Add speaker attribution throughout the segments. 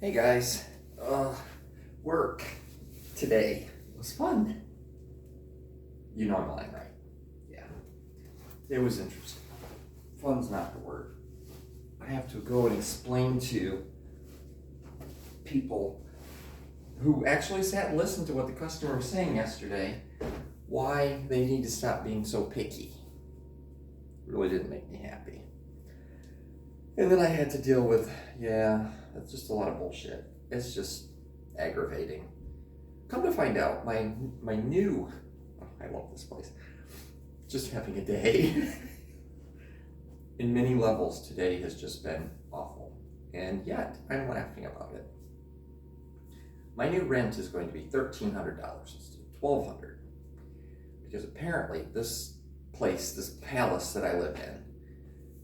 Speaker 1: Hey guys, work today was fun. You know I'm lying, right? Yeah, it was interesting. Fun's not the word. I have to go and explain to people who actually sat and listened to what the customer was saying yesterday why they need to stop being so picky. Really didn't make me happy. And then I had to deal with, that's just a lot of bullshit. It's just aggravating. Come to find out, my new, I love this place, just having a day. In many levels, today has just been awful. And yet, I'm laughing about it. My new rent is going to be $1,300 instead of $1,200. Because apparently this place, this palace that I live in,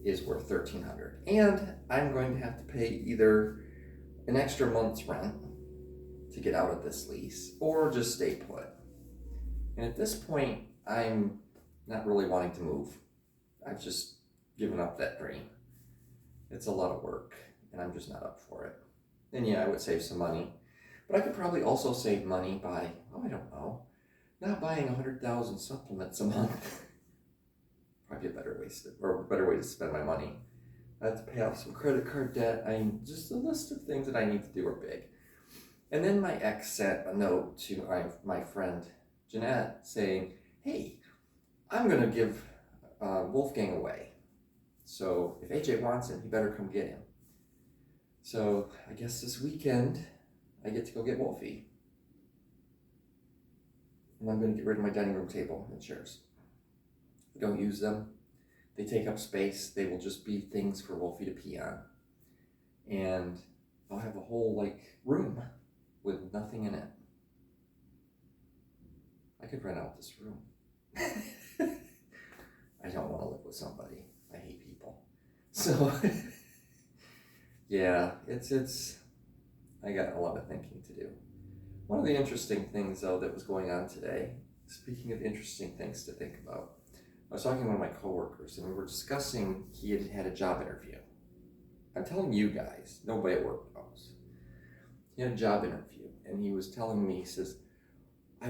Speaker 1: is worth $1,300. And I'm going to have to pay either an extra month's rent to get out of this lease or just stay put. And at this point, I'm not really wanting to move. I've just given up that dream. It's a lot of work and I'm just not up for it. And yeah, I would save some money, but I could probably also save money by, I don't know, not buying 100,000 supplements a month. Probably a better way to spend my money. I have to pay off some credit card debt. Just a list of things that I need to do are big. And then my ex sent a note to my friend Jeanette saying, hey, I'm going to give Wolfgang away. So if AJ wants him, he better come get him. So I guess this weekend I get to go get Wolfie. And I'm going to get rid of my dining room table and chairs. I don't use them. They take up space. They will just be things for Wolfie to pee on. And I'll have a whole room with nothing in it. I could rent out this room. I don't want to live with somebody. I hate people. So yeah, it's I got a lot of thinking to do. One of the interesting things though that was going on today, speaking of interesting things to think about, I was talking to one of my coworkers and we were discussing he had had a job interview. I'm telling you guys, nobody at work knows. He had a job interview and he was telling me, he says, I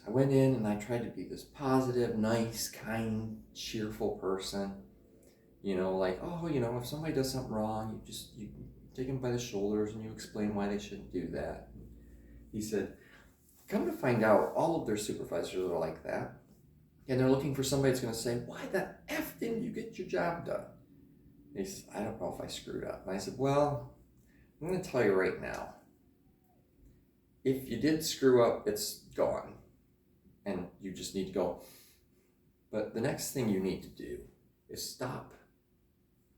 Speaker 1: went in and I tried to be this positive, nice, kind, cheerful person. If somebody does something wrong, you take them by the shoulders and you explain why they shouldn't do that. He said, come to find out, all of their supervisors are like that. And they're looking for somebody that's going to say, why the F didn't you get your job done? And he says, I don't know if I screwed up. And I said, well, I'm going to tell you right now. If you did screw up, it's gone. And you just need to go. But the next thing you need to do is stop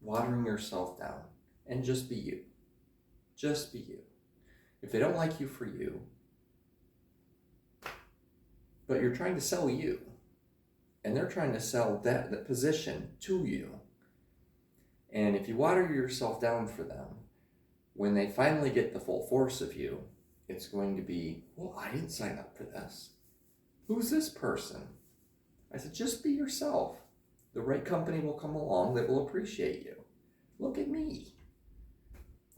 Speaker 1: watering yourself down and just be you. Just be you. If they don't like you for you, but you're trying to sell you, and they're trying to sell that position to you, and if you water yourself down for them, when they finally get the full force of you, it's going to be, well, I didn't sign up for this. Who's this person? I said, just be yourself. The right company will come along that will appreciate you. Look at me.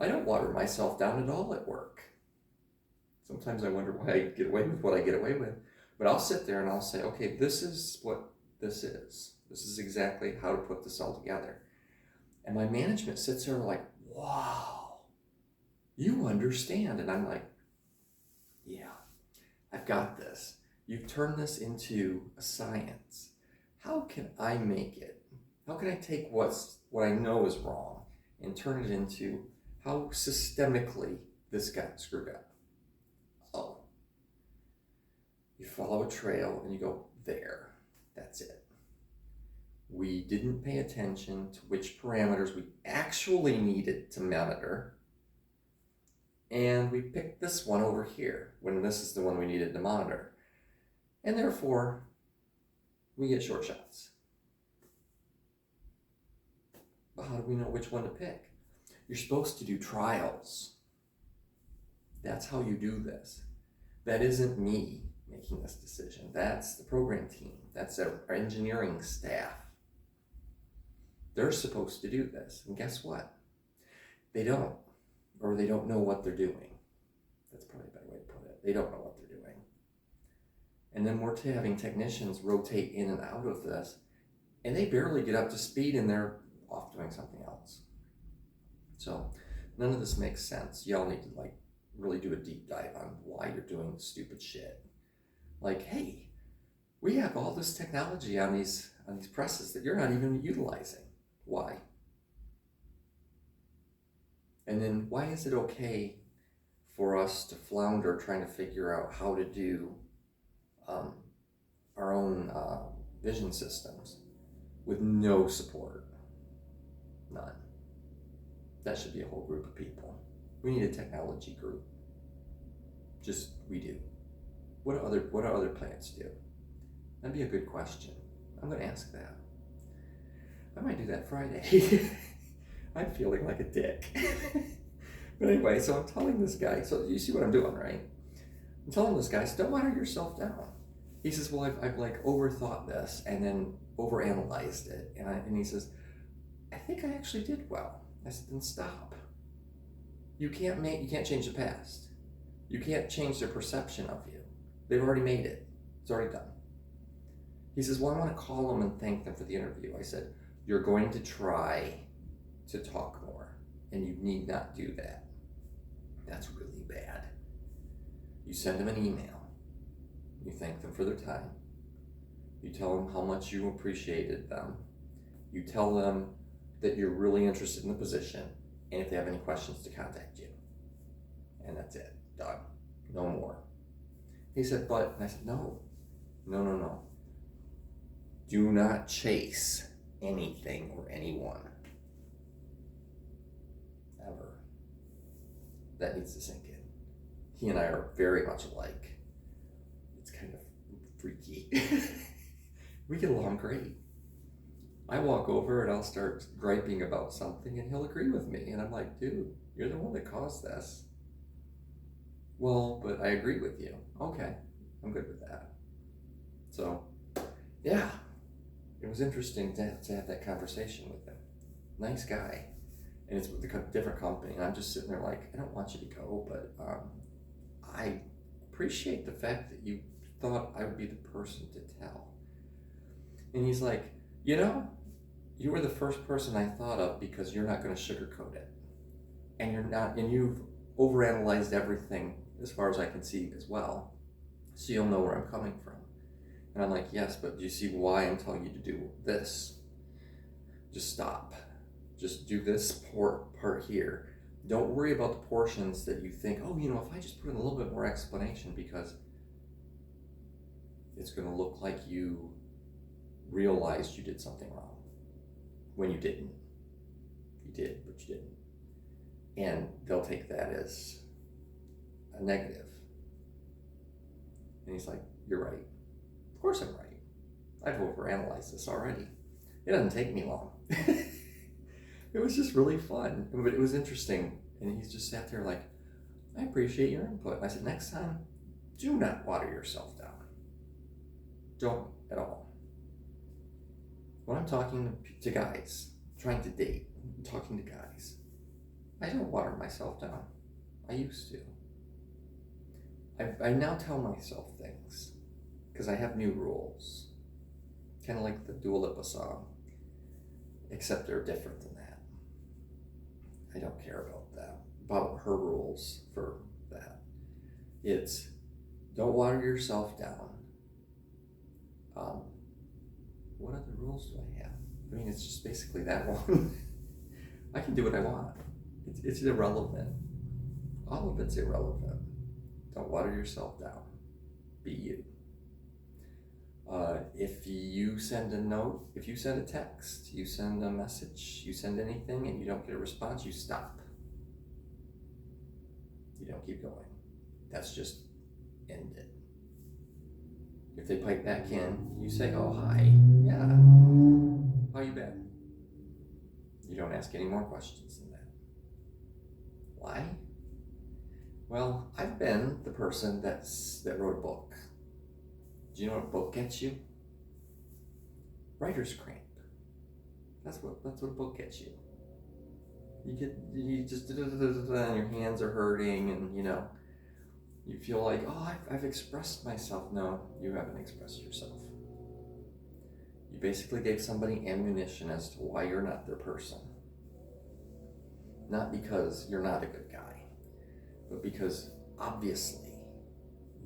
Speaker 1: I don't water myself down at all at work. Sometimes I wonder why I get away with what I get away with. But I'll sit there and I'll say, okay, this is what this is. This is exactly how to put this all together. And my management sits there like, wow, you understand. And I'm like, yeah, I've got this. You've turned this into a science. How can I make it? How can I take what I know is wrong and turn it into how systemically this got screwed up? Oh, you follow a trail and you go, there, that's it. We didn't pay attention to which parameters we actually needed to monitor. And we picked this one over here when this is the one we needed to monitor. And therefore, we get short shots. But how do we know which one to pick? You're supposed to do trials. That's how you do this. That isn't me making this decision. That's the program team. That's our engineering staff. They're supposed to do this. And guess what? They don't. or they don't know what they're doing. That's probably a better way to put it. They don't know what they're doing. And then we're having technicians rotate in and out of this, and they barely get up to speed and they're off doing something else. So none of this makes sense. Y'all need to like really do a deep dive on why you're doing stupid shit. Like, hey, we have all this technology on these presses that you're not even utilizing. Why? And then why is it okay for us to flounder trying to figure out how to do our own vision systems with no support? None. That should be a whole group of people. We need a technology group. Just we do. What do other planets do? That'd be a good question. I'm going to ask that. I might do that Friday. I'm feeling like a dick. But anyway, so I'm telling this guy, so you see what I'm doing, right? I'm telling this guy, so don't water yourself down. He says, well, I've like overthought this and then overanalyzed it. And he says, I think I actually did well. I said, then stop. You can't change the past. You can't change their perception of you. They've already made it. It's already done. He says, well, I want to call them and thank them for the interview. I said, you're going to try to talk more, and you need not do that. That's really bad. You send them an email. You thank them for their time. You tell them how much you appreciated them. You tell them that you're really interested in the position, and if they have any questions, to contact you. And that's it. Done. No more. He said, but, and I said, no. Do not chase anything or anyone. Ever. That needs to sink in. He and I are very much alike. It's kind of freaky. We get along great. I walk over and I'll start griping about something and he'll agree with me. And I'm like, dude, you're the one that caused this. Well, but I agree with you. Okay, I'm good with that. So, yeah, it was interesting to have that conversation with him. Nice guy. And it's with a different company. And I'm just sitting there like, I don't want you to go, but I appreciate the fact that you thought I would be the person to tell. And he's like, you know, you were the first person I thought of because you're not going to sugarcoat it. And you're not, and you've overanalyzed everything as far as I can see as well. So you'll know where I'm coming from. And I'm like, yes, but do you see why I'm telling you to do this? Just stop. Just do this part here. Don't worry about the portions that you think, oh, you know, if I just put in a little bit more explanation, because it's going to look like you realized you did something wrong when you didn't. You did, but you didn't. And they'll take that as a negative. And he's like, you're right. Of course I'm right. I've overanalyzed this already. It doesn't take me long. It was just really fun, but it was interesting. And he's just sat there like, I appreciate your input. And I said, next time, do not water yourself down. Don't at all. When I'm talking to guys, trying to date, talking to guys, I don't water myself down. I used to. I now tell myself things because I have new rules. Kind of like the Dua Lipa song, except they're different than that. I don't care about that, about her rules for that. It's don't water yourself down. What other rules do I have? I mean, it's just basically that one. I can do what I want. It's irrelevant. All of it's irrelevant. Don't water yourself down. Be you. If you send a note, if you send a text, you send a message, you send anything and you don't get a response, you stop. You don't keep going. That's just end it. If they pipe back in, you say, oh, hi, yeah, how you been? You don't ask any more questions than that. Why? Well, I've been the person that wrote a book. Do you know what a book gets you? Writer's cramp. That's what a book gets you. you just and your hands are hurting, and you feel like, oh, I've expressed myself. No, you haven't expressed yourself. You basically gave somebody ammunition as to why you're not their person. Not because you're not a good guy, but because obviously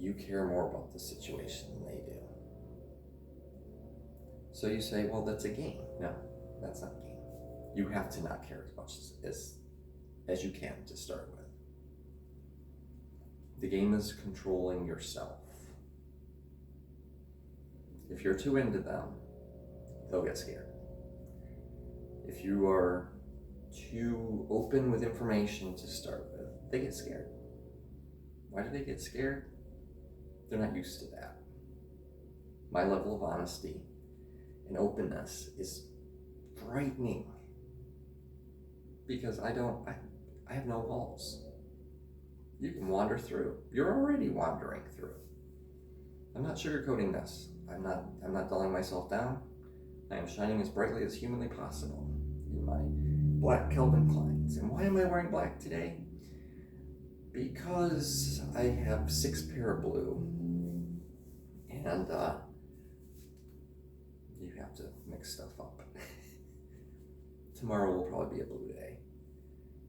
Speaker 1: you care more about the situation than they do. So you say, well, that's a game. No, that's not a game. You have to not care as much as you can to start with. The game is controlling yourself. If you're too into them, they'll get scared. If you are too open with information to start with, they get scared. Why do they get scared? They're not used to that. My level of honesty and openness is frightening because I have no walls. You can wander through. You're already wandering through. I'm not sugarcoating this. I'm not dulling myself down. I am shining as brightly as humanly possible in my black Calvin Kleins. And why am I wearing black today? Because I have 6 pair of blue. And you have to mix stuff up. Tomorrow will probably be a blue day.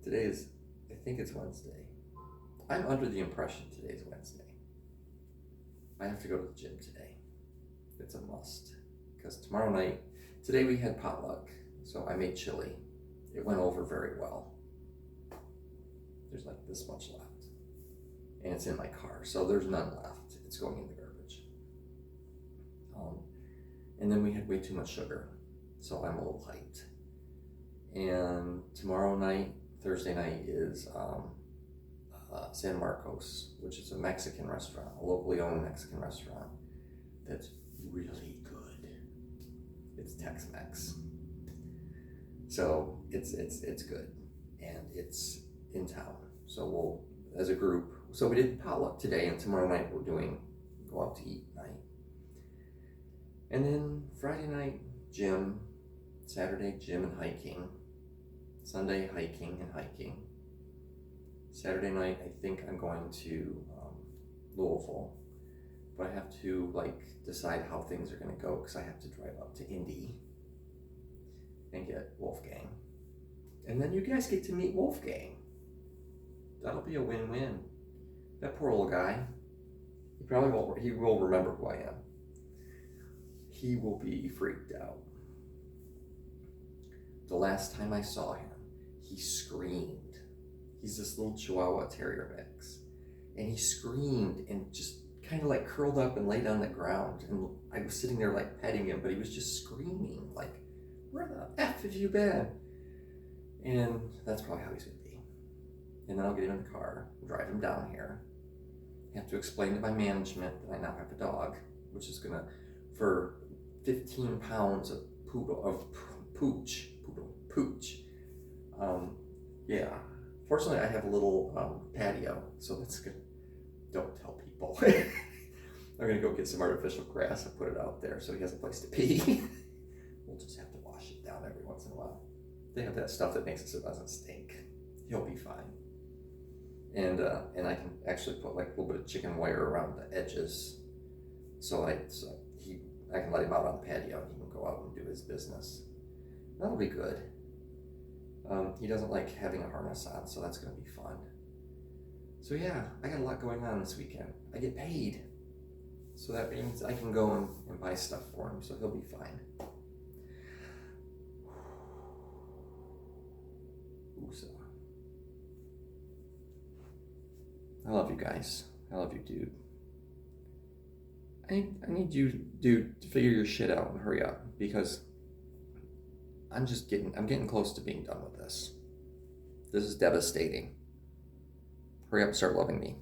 Speaker 1: Today is, I think it's Wednesday. I'm under the impression today's Wednesday. I have to go to the gym today. It's a must. Because today we had potluck, so I made chili. It went over very well. There's like this much left. And it's in my car, so there's none left. It's going in the garbage. And then we had way too much sugar, so I'm a little hyped. And tomorrow night, Thursday night, is San Marcos, which is a Mexican restaurant, a locally owned Mexican restaurant that's really good. It's Tex-Mex. So it's good, and it's in town. So we'll, as a group, so we did potluck today, and tomorrow night we're doing go out to eat night. And then Friday night, gym. Saturday, gym and hiking. Sunday, hiking and hiking. Saturday night, I think I'm going to Louisville, but I have to decide how things are going to go because I have to drive up to Indy and get Wolfgang. And then you guys get to meet Wolfgang. That'll be a win-win. That poor little guy, he will remember who I am. He will be freaked out. The last time I saw him, he screamed. He's this little Chihuahua Terrier mix. And he screamed and just kind of curled up and laid on the ground. And I was sitting there petting him, but he was just screaming where the F have you been? And that's probably how he's gonna be. And then I'll get him in the car, drive him down here. I have to explain to my management that I now have a dog, which is gonna, for 15 pounds of pooch. Yeah. Fortunately, I have a little patio, so that's good. Don't tell people. I'm gonna go get some artificial grass and put it out there so he has a place to pee. We'll just have to wash it down every once in a while. They have that stuff that makes it so it doesn't stink. He'll be fine. And I can actually put a little bit of chicken wire around the edges, so I can let him out on the patio and he can go out and do his business. That'll be good. He doesn't like having a harness on, so that's going to be fun. So yeah, I got a lot going on this weekend. I get paid, so that means I can go and buy stuff for him, so he'll be fine. I love you guys. I love you, dude. I need you, dude, to figure your shit out and hurry up, because I'm getting close to being done with this. This is devastating. Hurry up and start loving me.